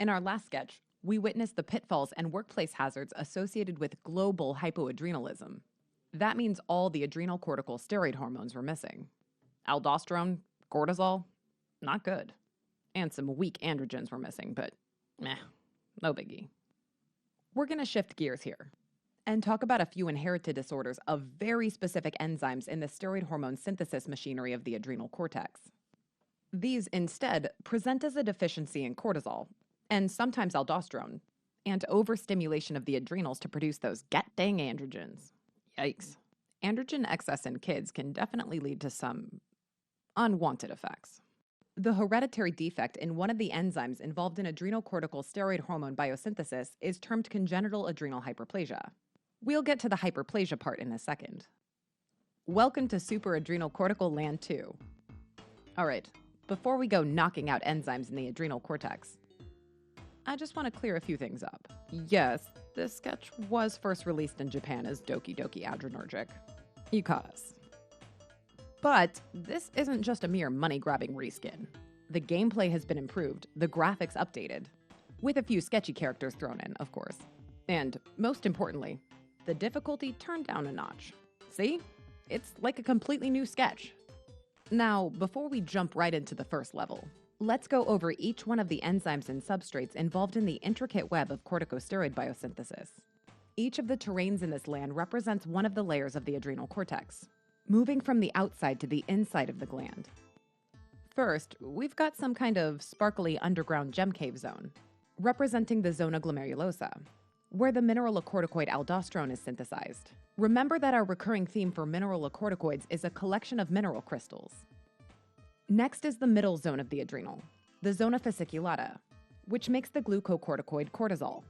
In our last sketch, we witnessed the pitfalls and workplace hazards associated with global hypoadrenalism. That means all the adrenal cortical steroid hormones were missing. Aldosterone, cortisol, not good. And some weak androgens were missing, but meh, no biggie. We're going to shift gears here and talk about a few inherited disorders of very specific enzymes in the steroid hormone synthesis machinery of the adrenal cortex. These instead present as a deficiency in cortisol, and sometimes aldosterone, and overstimulation of the adrenals to produce those get-dang androgens. Yikes. Androgen excess in kids can definitely lead to some unwanted effects. The hereditary defect in one of the enzymes involved in adrenocortical steroid hormone biosynthesis is termed congenital adrenal hyperplasia. We'll get to the hyperplasia part in a second. Welcome to supraadrenal land 2. All right, before we go knocking out enzymes in the adrenal cortex, I just want to clear a few things up. Yes, this sketch was first released in Japan as Doki Doki Adrenergic. You caught us. But this isn't just a mere money-grabbing reskin. The gameplay has been improved, the graphics updated, with a few sketchy characters thrown in, of course. And most importantly, the difficulty turned down a notch. See? It's like a completely new sketch. Now, before we jump right into the first level, let's go over each one of the enzymes and substrates involved in the intricate web of corticosteroid biosynthesis. Each of the terrains in this land represents one of the layers of the adrenal cortex, moving from the outside to the inside of the gland. First, we've got some kind of sparkly underground gem cave zone, representing the zona glomerulosa, where the mineralocorticoid aldosterone is synthesized. Remember that our recurring theme for mineralocorticoids is a collection of mineral crystals. Next is the middle zone of the adrenal, the zona fasciculata, which makes the glucocorticoid cortisol.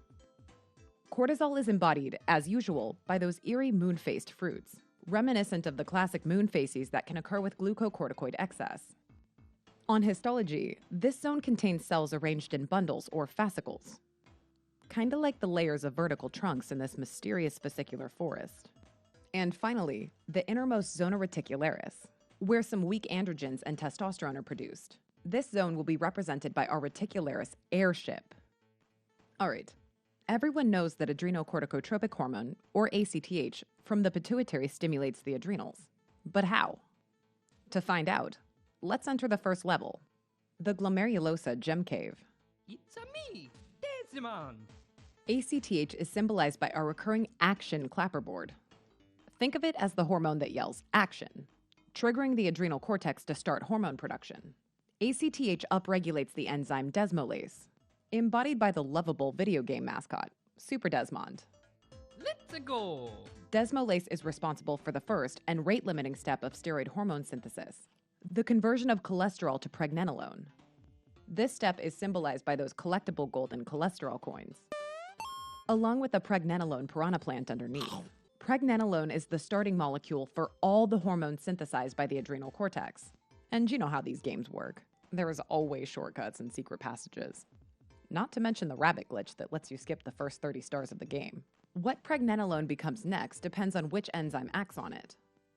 Cortisol is embodied, as usual, by those eerie moon-faced fruits, reminiscent of the classic moon faces that can occur with glucocorticoid excess. On histology, this zone contains cells arranged in bundles or fascicles, kinda like the layers of vertical trunks in this mysterious fascicular forest. And finally, the innermost zona reticularis, where some weak androgens and testosterone are produced. This zone will be represented by our reticularis airship. All right, everyone knows that adrenocorticotropic hormone, or ACTH, from the pituitary stimulates the adrenals. But how? To find out, let's enter the first level, the glomerulosa gem cave. It's a me, Desmond. ACTH is symbolized by our recurring action clapperboard. Think of it as the hormone that yells action, triggering the adrenal cortex to start hormone production. ACTH upregulates the enzyme desmolase, embodied by the lovable video game mascot, Super Desmond. Let's go. Desmolase is responsible for the first and rate-limiting step of steroid hormone synthesis, the conversion of cholesterol to pregnenolone. This step is symbolized by those collectible golden cholesterol coins, along with the pregnenolone piranha plant underneath. Pregnenolone is the starting molecule for all the hormones synthesized by the adrenal cortex. And you know how these games work. There is always shortcuts and secret passages. Not to mention the rabbit glitch that lets you skip the first 30 stars of the game. What pregnenolone becomes next depends on which enzyme acts on it.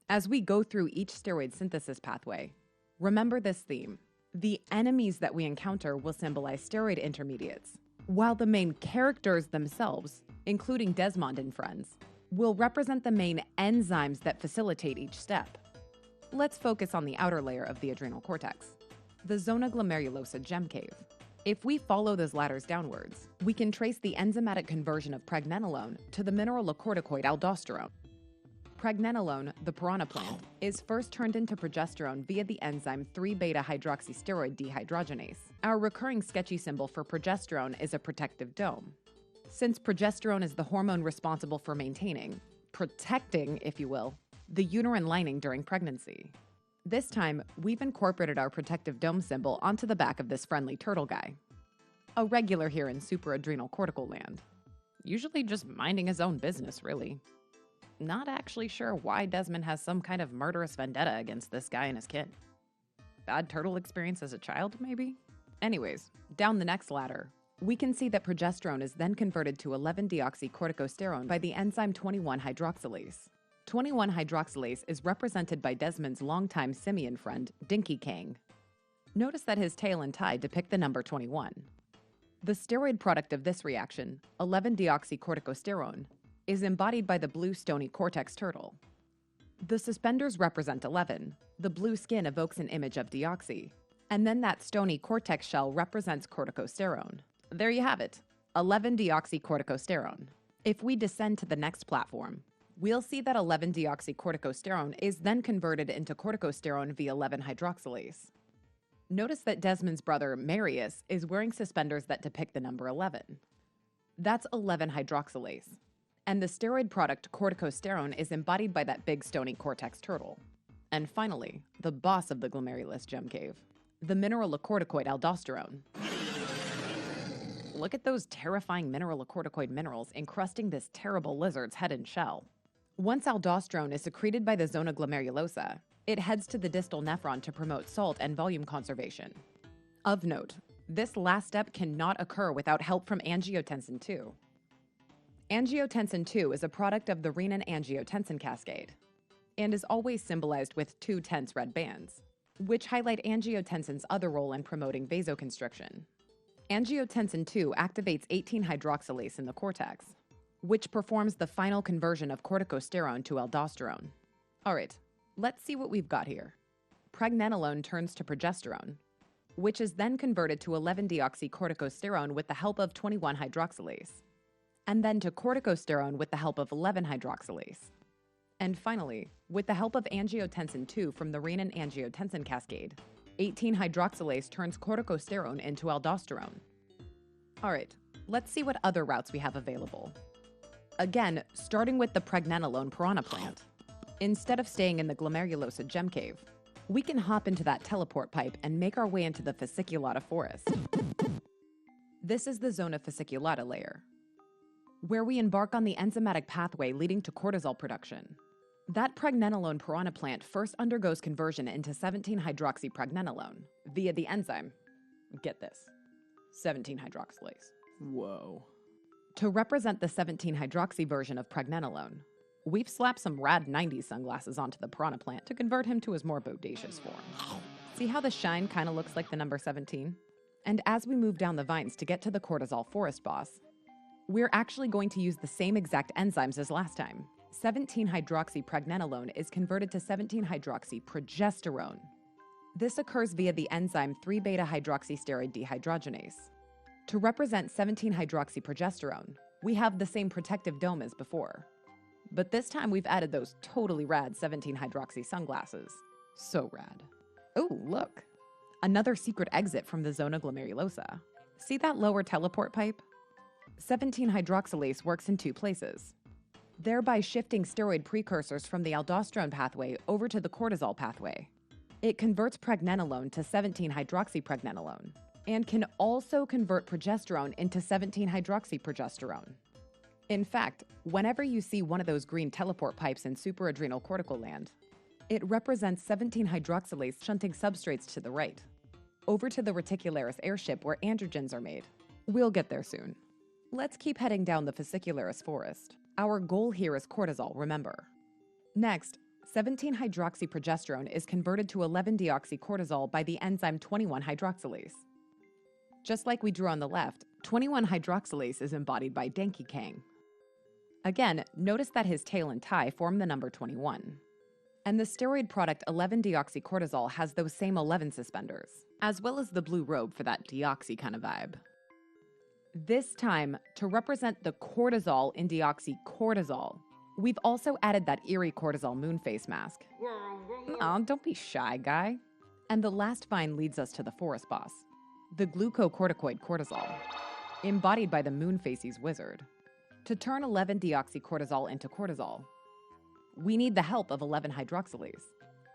As we go through each steroid synthesis pathway, remember this theme. The enemies that we encounter will symbolize steroid intermediates, while the main characters themselves, including Desmond and friends, will represent the main enzymes that facilitate each step. Let's focus on the outer layer of the adrenal cortex, the zona glomerulosa gem cave. If we follow those ladders downwards, we can trace the enzymatic conversion of pregnenolone to the mineralocorticoid aldosterone. Pregnenolone, the piranha plant, is first turned into progesterone via the enzyme 3-beta-hydroxysteroid dehydrogenase. Our recurring sketchy symbol for progesterone is a protective dome. Since progesterone is the hormone responsible for maintaining, protecting, if you will, the uterine lining during pregnancy. This time, we've incorporated our protective dome symbol onto the back of this friendly turtle guy. A regular here in supraadrenal land. Usually just minding his own business, really. Not actually sure why Desmond has some kind of murderous vendetta against this guy and his kid. Bad turtle experience as a child, maybe? Anyways, down the next ladder, we can see that progesterone is then converted to 11-deoxycorticosterone by the enzyme 21-hydroxylase. 21-hydroxylase is represented by Desmond's longtime simian friend, Dinky Kang. Notice that his tail and tie depict the number 21. The steroid product of this reaction, 11-deoxycorticosterone, is embodied by the blue stony cortex turtle. The suspenders represent 11, the blue skin evokes an image of deoxy, and then that stony cortex shell represents corticosterone. There you have it, 11-deoxycorticosterone. If we descend to the next platform, we'll see that 11-deoxycorticosterone is then converted into corticosterone via 11-hydroxylase. Notice that Desmond's brother, Marius, is wearing suspenders that depict the number 11. That's 11-hydroxylase. And the steroid product corticosterone is embodied by that big stony cortex turtle. And finally, the boss of the glomerulus gem cave, the mineralocorticoid aldosterone. Look at those terrifying mineralocorticoid minerals encrusting this terrible lizard's head and shell. Once aldosterone is secreted by the zona glomerulosa, it heads to the distal nephron to promote salt and volume conservation. Of note, this last step cannot occur without help from angiotensin II. Angiotensin II is a product of the renin-angiotensin cascade and is always symbolized with two tense red bands, which highlight angiotensin's other role in promoting vasoconstriction. Angiotensin II activates 18-hydroxylase in the cortex, which performs the final conversion of corticosterone to aldosterone. All right, let's see what we've got here. Pregnenolone turns to progesterone, which is then converted to 11-deoxycorticosterone with the help of 21-hydroxylase, and then to corticosterone with the help of 11-hydroxylase. And finally, with the help of angiotensin II from the renin-angiotensin cascade, 18-hydroxylase turns corticosterone into aldosterone. All right, let's see what other routes we have available. Again, starting with the pregnenolone piranha plant. Instead of staying in the glomerulosa gem cave, we can hop into that teleport pipe and make our way into the fasciculata forest. This is the zona fasciculata layer, where we embark on the enzymatic pathway leading to cortisol production. That pregnenolone piranha plant first undergoes conversion into 17-hydroxypregnenolone via the enzyme, get this, 17-hydroxylase. Whoa. To represent the 17-hydroxy version of pregnenolone, we've slapped some rad 90s sunglasses onto the piranha plant to convert him to his more bodacious form. See how the shine kind of looks like the number 17? And as we move down the vines to get to the cortisol forest boss, we're actually going to use the same exact enzymes as last time. 17-hydroxypregnenolone is converted to 17-hydroxyprogesterone. This occurs via the enzyme 3-beta-hydroxysteroid dehydrogenase. To represent 17-hydroxyprogesterone, we have the same protective dome as before. But this time we've added those totally rad 17-hydroxy sunglasses. So rad. Oh, look! Another secret exit from the zona glomerulosa. See that lower teleport pipe? 17-hydroxylase works in two places, thereby shifting steroid precursors from the aldosterone pathway over to the cortisol pathway. It converts pregnenolone to 17-hydroxypregnenolone and can also convert progesterone into 17-hydroxyprogesterone. In fact, whenever you see one of those green teleport pipes in supraadrenal cortical land, it represents 17-hydroxylase shunting substrates to the right, over to the reticularis airship where androgens are made. We'll get there soon. Let's keep heading down the fascicularis forest. Our goal here is cortisol, remember. Next, 17-hydroxyprogesterone is converted to 11-deoxycortisol by the enzyme 21-hydroxylase. Just like we drew on the left, 21-hydroxylase is embodied by Denki Kang. Again, notice that his tail and tie form the number 21. And the steroid product 11-deoxycortisol has those same 11 suspenders, as well as the blue robe for that deoxy kind of vibe. This time, to represent the cortisol in deoxycortisol, we've also added that eerie cortisol moon face mask. Aw, don't be shy, guy. And the last vine leads us to the forest boss, the glucocorticoid cortisol, embodied by the moon facies wizard. To turn 11-deoxycortisol into cortisol, we need the help of 11-hydroxylase.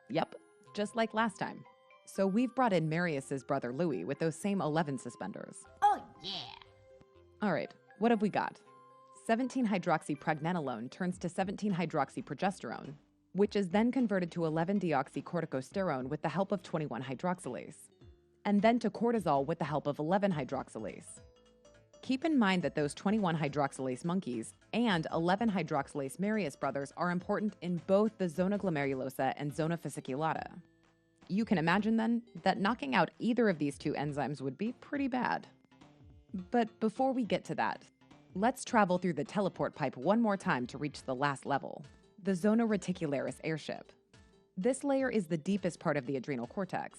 Yep, just like last time. So we've brought in Marius's brother Louis with those same 11 suspenders. Oh, yeah. All right, what have we got? 17-hydroxypregnenolone turns to 17-hydroxyprogesterone, which is then converted to 11-deoxycorticosterone with the help of 21-hydroxylase, and then to cortisol with the help of 11-hydroxylase. Keep in mind that those 21-hydroxylase monkeys and 11-hydroxylase Marius brothers are important in both the zona glomerulosa and zona fasciculata. You can imagine then that knocking out either of these two enzymes would be pretty bad. But before we get to that, let's travel through the teleport pipe one more time to reach the last level, the zona reticularis airship. This layer is the deepest part of the adrenal cortex,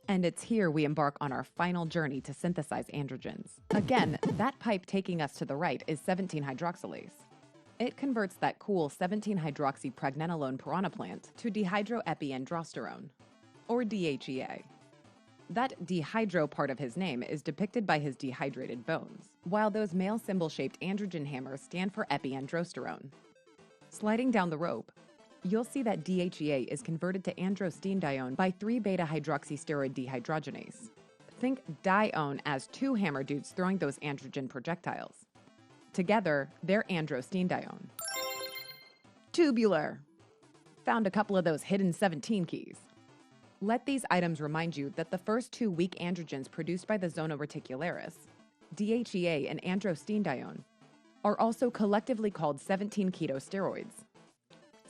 and it's here we embark on our final journey to synthesize androgens. Again, that pipe taking us to the right is 17-hydroxylase. It converts that cool 17-hydroxypregnenolone piranoplant to dehydroepiandrosterone, or DHEA. That dehydro part of his name is depicted by his dehydrated bones, while those male symbol-shaped androgen hammers stand for epiandrosterone. Sliding down the rope, you'll see that DHEA is converted to androstenedione by 3-beta-hydroxysteroid dehydrogenase. Think dione as two hammer dudes throwing those androgen projectiles. Together, they're androstenedione. Tubular. Found a couple of those hidden 17 keys. Let these items remind you that the first two weak androgens produced by the zona reticularis, DHEA and androstenedione, are also collectively called 17-ketosteroids.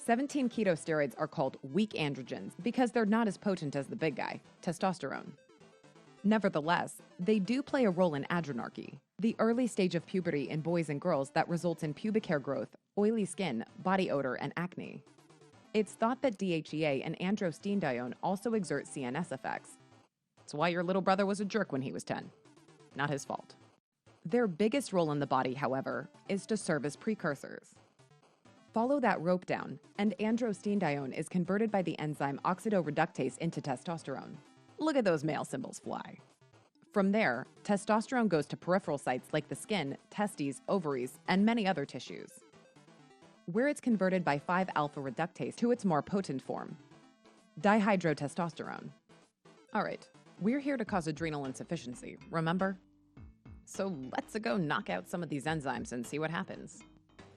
17-ketosteroids are called weak androgens because they're not as potent as the big guy, testosterone. Nevertheless, they do play a role in adrenarche, the early stage of puberty in boys and girls that results in pubic hair growth, oily skin, body odor, and acne. It's thought that DHEA and androstenedione also exert CNS effects. That's why your little brother was a jerk when he was 10. Not his fault. Their biggest role in the body, however, is to serve as precursors. Follow that rope down, and androstenedione is converted by the enzyme oxidoreductase into testosterone. Look at those male symbols fly. From there, testosterone goes to peripheral sites like the skin, testes, ovaries, and many other tissues, where it's converted by 5-alpha reductase to its more potent form, dihydrotestosterone. All right, we're here to cause adrenal insufficiency, remember? So let's go knock out some of these enzymes and see what happens.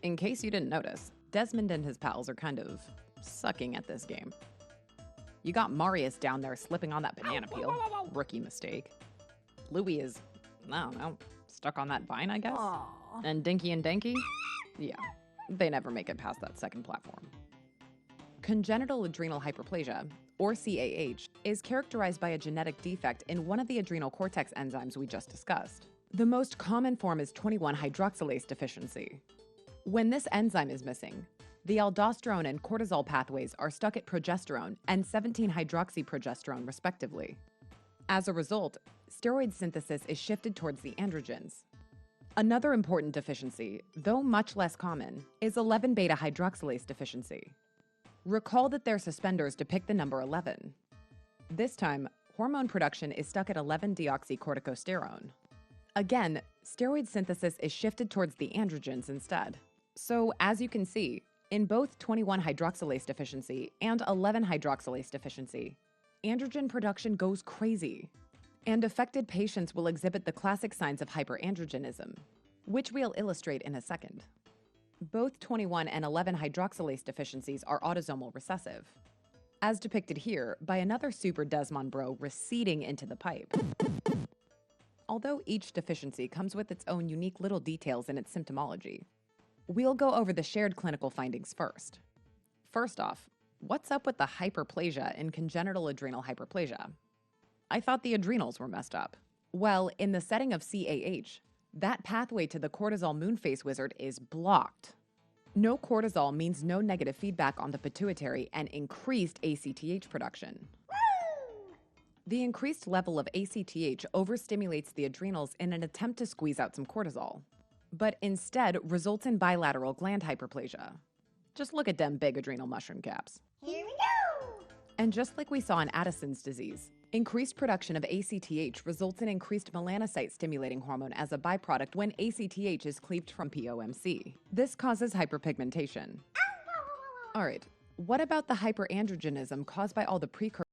In case you didn't notice, Desmond and his pals are kind of sucking at this game. You got Marius down there slipping on that banana peel. Rookie mistake. Louie is, I don't know, stuck on that vine, I guess? Aww. And Dinky and Danky? Yeah, they never make it past that second platform. Congenital adrenal hyperplasia, or CAH, is characterized by a genetic defect in one of the adrenal cortex enzymes we just discussed. The most common form is 21-hydroxylase deficiency. When this enzyme is missing, the aldosterone and cortisol pathways are stuck at progesterone and 17-hydroxyprogesterone respectively. As a result, steroid synthesis is shifted towards the androgens. Another important deficiency, though much less common, is 11-beta-hydroxylase deficiency. Recall that their suspenders depict the number 11. This time, hormone production is stuck at 11-deoxycorticosterone. Again, steroid synthesis is shifted towards the androgens instead. So, as you can see, in both 21-hydroxylase deficiency and 11-hydroxylase deficiency, androgen production goes crazy. And affected patients will exhibit the classic signs of hyperandrogenism, which we'll illustrate in a second. Both 21 and 11-hydroxylase deficiencies are autosomal recessive, as depicted here by another super Desmond bro receding into the pipe. Although each deficiency comes with its own unique little details in its symptomology, we'll go over the shared clinical findings first. First off, what's up with the hyperplasia in congenital adrenal hyperplasia? I thought the adrenals were messed up. Well, in the setting of CAH, that pathway to the cortisol moonface wizard is blocked. No cortisol means no negative feedback on the pituitary and increased ACTH production. The increased level of ACTH overstimulates the adrenals in an attempt to squeeze out some cortisol, but instead results in bilateral gland hyperplasia. Just look at them big adrenal mushroom caps. Here we go! And just like we saw in Addison's disease, increased production of ACTH results in increased melanocyte-stimulating hormone as a byproduct when ACTH is cleaved from POMC. This causes hyperpigmentation. All right, what about the hyperandrogenism caused by all the precursors